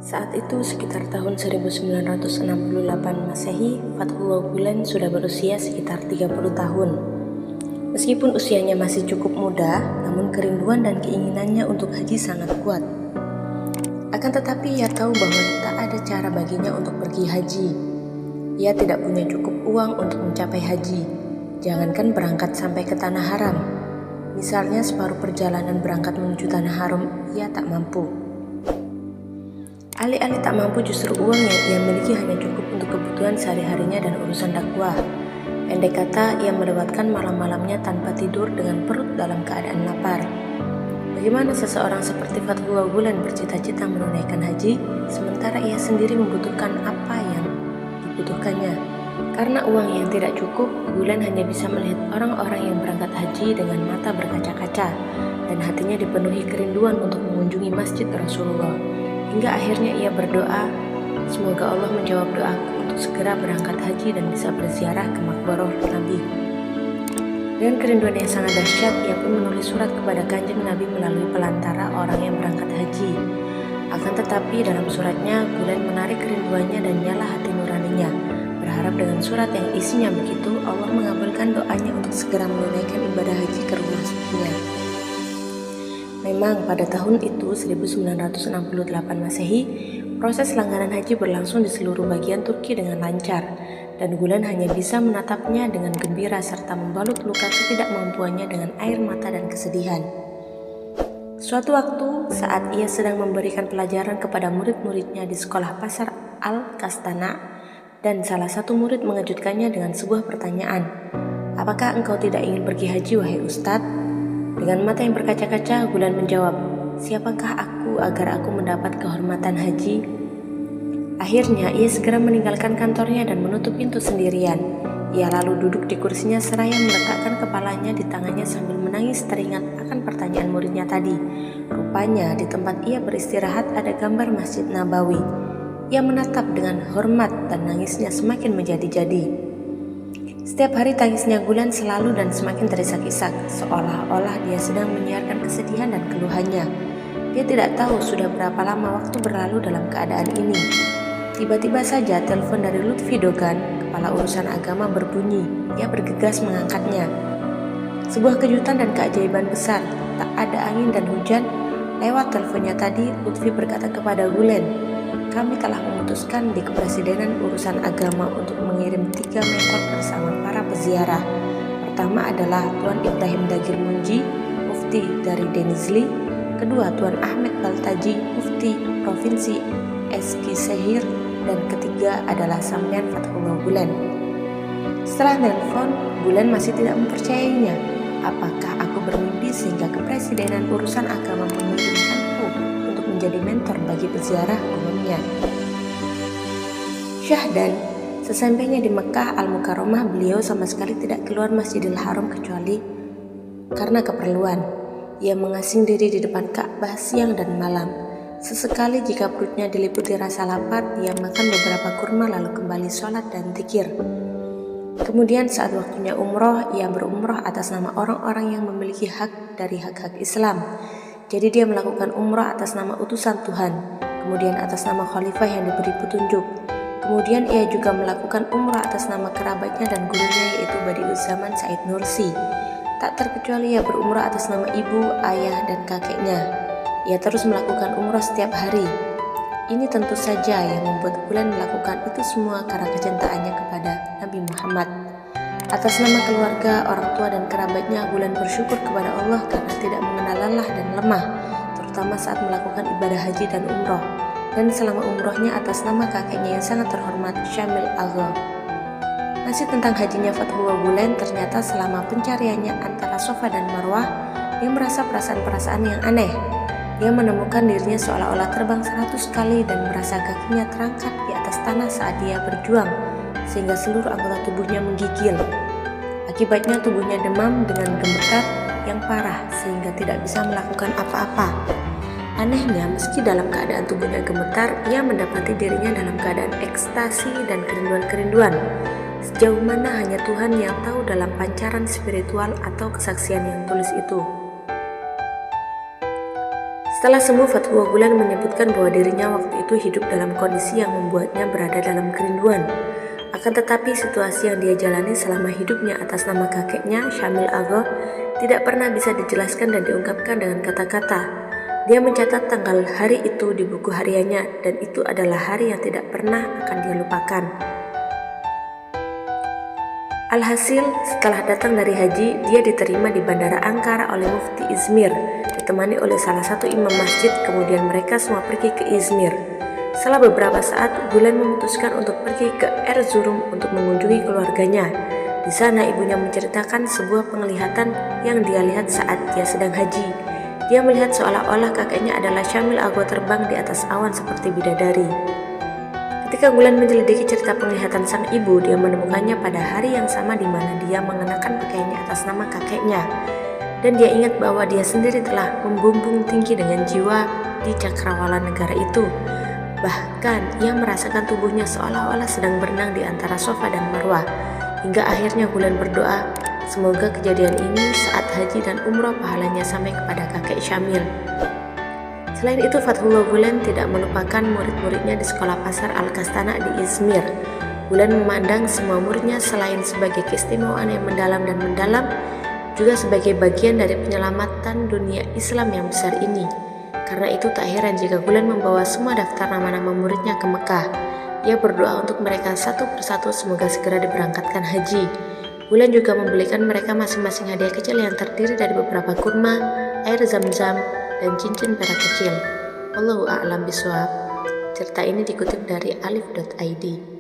Saat itu sekitar tahun 1968 Masehi, Fathullah Gulen sudah berusia sekitar 30 tahun. Meskipun usianya masih cukup muda, namun kerinduan dan keinginannya untuk haji sangat kuat. Akan tetapi ia tahu bahwa tak ada cara baginya untuk pergi haji. Ia tidak punya cukup uang untuk mencapai haji, jangankan berangkat sampai ke tanah haram. Misalnya separuh perjalanan berangkat menuju tanah haram, ia tak mampu. Alih-alih tak mampu, justru uang yang ia miliki hanya cukup untuk kebutuhan sehari-harinya dan urusan dakwah. Pendek kata, ia melewatkan malam-malamnya tanpa tidur dengan perut dalam keadaan lapar. Bagaimana seseorang seperti Fathullah Gulen bercita-cita menunaikan haji, sementara ia sendiri membutuhkan apa yang dibutuhkannya? Karena uang yang tidak cukup, Gulen hanya bisa melihat orang-orang yang berangkat haji dengan mata berkaca-kaca, dan hatinya dipenuhi kerinduan untuk mengunjungi masjid Rasulullah. Hingga akhirnya ia berdoa, semoga Allah menjawab doaku untuk segera berangkat haji dan bisa berziarah ke makbarah Nabi. Dengan kerinduan yang sangat dahsyat, ia pun menulis surat kepada Kanjeng Nabi melalui pelantara orang yang berangkat haji. Akan tetapi dalam suratnya, Gulen menarik kerinduannya dan nyala hati nuraninya, berharap dengan surat yang isinya begitu, Allah mengabulkan doanya untuk segera menunaikan ibadah haji ke rumah sucinya. Memang pada tahun itu 1968 Masehi, proses langganan haji berlangsung di seluruh bagian Turki dengan lancar, dan Gulen hanya bisa menatapnya dengan gembira serta membalut luka ketidakmampuannya dengan air mata dan kesedihan. Suatu waktu saat ia sedang memberikan pelajaran kepada murid-muridnya di sekolah Pasar Al-Kastana, dan salah satu murid mengejutkannya dengan sebuah pertanyaan, "Apakah engkau tidak ingin pergi haji, wahai Ustadz?" Dengan mata yang berkaca-kaca, Gulen menjawab, "Siapakah aku agar aku mendapat kehormatan haji?" Akhirnya, ia segera meninggalkan kantornya dan menutup pintu sendirian. Ia lalu duduk di kursinya seraya meletakkan kepalanya di tangannya sambil menangis teringat akan pertanyaan muridnya tadi. Rupanya, di tempat ia beristirahat ada gambar Masjid Nabawi. Ia menatap dengan hormat dan nangisnya semakin menjadi-jadi. Setiap hari tangisnya Gulen selalu dan semakin terisak-isak, seolah-olah dia sedang menyiarkan kesedihan dan keluhannya. Dia tidak tahu sudah berapa lama waktu berlalu dalam keadaan ini. Tiba-tiba saja telepon dari Lutfi Dogan, kepala urusan agama, berbunyi. Ia bergegas mengangkatnya. Sebuah kejutan dan keajaiban besar, tak ada angin dan hujan. Lewat teleponnya tadi, Lutfi berkata kepada Gulen, "Kami telah memutuskan di Kepresidenan Urusan Agama untuk mengirim 3 mentor bersama para peziarah. Pertama adalah Tuan Ibrahim Dagir Munji, Mufti dari Denizli. Kedua, Tuan Ahmed Baltaji, Mufti Provinsi Eskisehir. Dan ketiga adalah Sampean Fathullah Gulen." Setelah nelpon, Gulen masih tidak mempercayainya. Apakah aku bermimpi sehingga Kepresidenan Urusan Agama mengirimkanku untuk menjadi mentor bagi peziarah umumnya? Syahdan, sesampainya di Mekah Al-Mukarramah, beliau sama sekali tidak keluar Masjidil Haram kecuali karena keperluan. Ia mengasing diri di depan Ka'bah siang dan malam. Sesekali jika perutnya diliputi rasa lapar, ia makan beberapa kurma lalu kembali sholat dan zikir. Kemudian saat waktunya umroh, ia berumroh atas nama orang-orang yang memiliki hak dari hak-hak Islam. Jadi dia melakukan umroh atas nama utusan Tuhan, kemudian atas nama khalifah yang diberi petunjuk. Kemudian ia juga melakukan umrah atas nama kerabatnya dan gurunya, yaitu Badi'uzzaman Said Nursi. Tak terkecuali ia berumrah atas nama ibu, ayah, dan kakeknya. Ia terus melakukan umrah setiap hari. Ini tentu saja yang membuat Gulen melakukan itu semua karena kecintaannya kepada Nabi Muhammad. Atas nama keluarga, orang tua, dan kerabatnya, Gulen bersyukur kepada Allah karena tidak mengenal lelah dan lemah, terutama saat melakukan ibadah haji dan umroh. Dan selama umrohnya atas nama kakeknya yang sangat terhormat, Syamil Agha. Masih tentang hajinya Fathullah Gulen, ternyata selama pencariannya antara Safa dan Marwah, dia merasa perasaan-perasaan yang aneh. Dia menemukan dirinya seolah-olah terbang 100 kali dan merasa kakinya terangkat di atas tanah saat dia berjuang, sehingga seluruh anggota tubuhnya menggigil. Akibatnya tubuhnya demam dengan gemetar yang parah sehingga tidak bisa melakukan apa-apa. Anehnya, meski dalam keadaan tubuhnya gemetar, ia mendapati dirinya dalam keadaan ekstasi dan kerinduan-kerinduan. Sejauh mana hanya Tuhan yang tahu dalam pancaran spiritual atau kesaksian yang tulis itu. Setelah sembuh, Fathullah Gulen menyebutkan bahwa dirinya waktu itu hidup dalam kondisi yang membuatnya berada dalam kerinduan. Akan tetapi situasi yang dia jalani selama hidupnya atas nama kakeknya, Syamil Agha, tidak pernah bisa dijelaskan dan diungkapkan dengan kata-kata. Dia mencatat tanggal hari itu di buku hariannya, dan itu adalah hari yang tidak pernah akan dia lupakan. Alhasil, setelah datang dari haji, dia diterima di Bandara Ankara oleh Mufti Izmir, ditemani oleh salah satu imam masjid. Kemudian mereka semua pergi ke Izmir. Setelah beberapa saat, Gulen memutuskan untuk pergi ke Erzurum untuk mengunjungi keluarganya. Di sana ibunya menceritakan sebuah penglihatan yang dia lihat saat dia sedang haji. Dia melihat seolah-olah kakeknya adalah Syamil Agha terbang di atas awan seperti bidadari. Ketika Gulen menyelidiki cerita penglihatan sang ibu, dia menemukannya pada hari yang sama di mana dia mengenakan pakaiannya atas nama kakeknya. Dan dia ingat bahwa dia sendiri telah membumbung tinggi dengan jiwa di cakrawala negara itu. Bahkan ia merasakan tubuhnya seolah-olah sedang berenang di antara Safa dan Marwah. Hingga akhirnya Gulen berdoa, semoga kejadian ini saat haji dan umroh pahalanya sampai kepada kakek Syamil. Selain itu, Fathullah Gulen tidak melupakan murid-muridnya di sekolah pasar Al-Kastana di Izmir. Gulen memandang semua muridnya selain sebagai keistimewaan yang mendalam dan mendalam, juga sebagai bagian dari penyelamatan dunia Islam yang besar ini. Karena itu tak heran jika Gulen membawa semua daftar nama-nama muridnya ke Mekah. Ia berdoa untuk mereka satu persatu semoga segera diberangkatkan haji. Gulen juga membelikan mereka masing-masing hadiah kecil yang terdiri dari beberapa kurma, air zam-zam, dan cincin perak kecil. Wallahu a'lam bishawab. Cerita ini dikutip dari alif.id.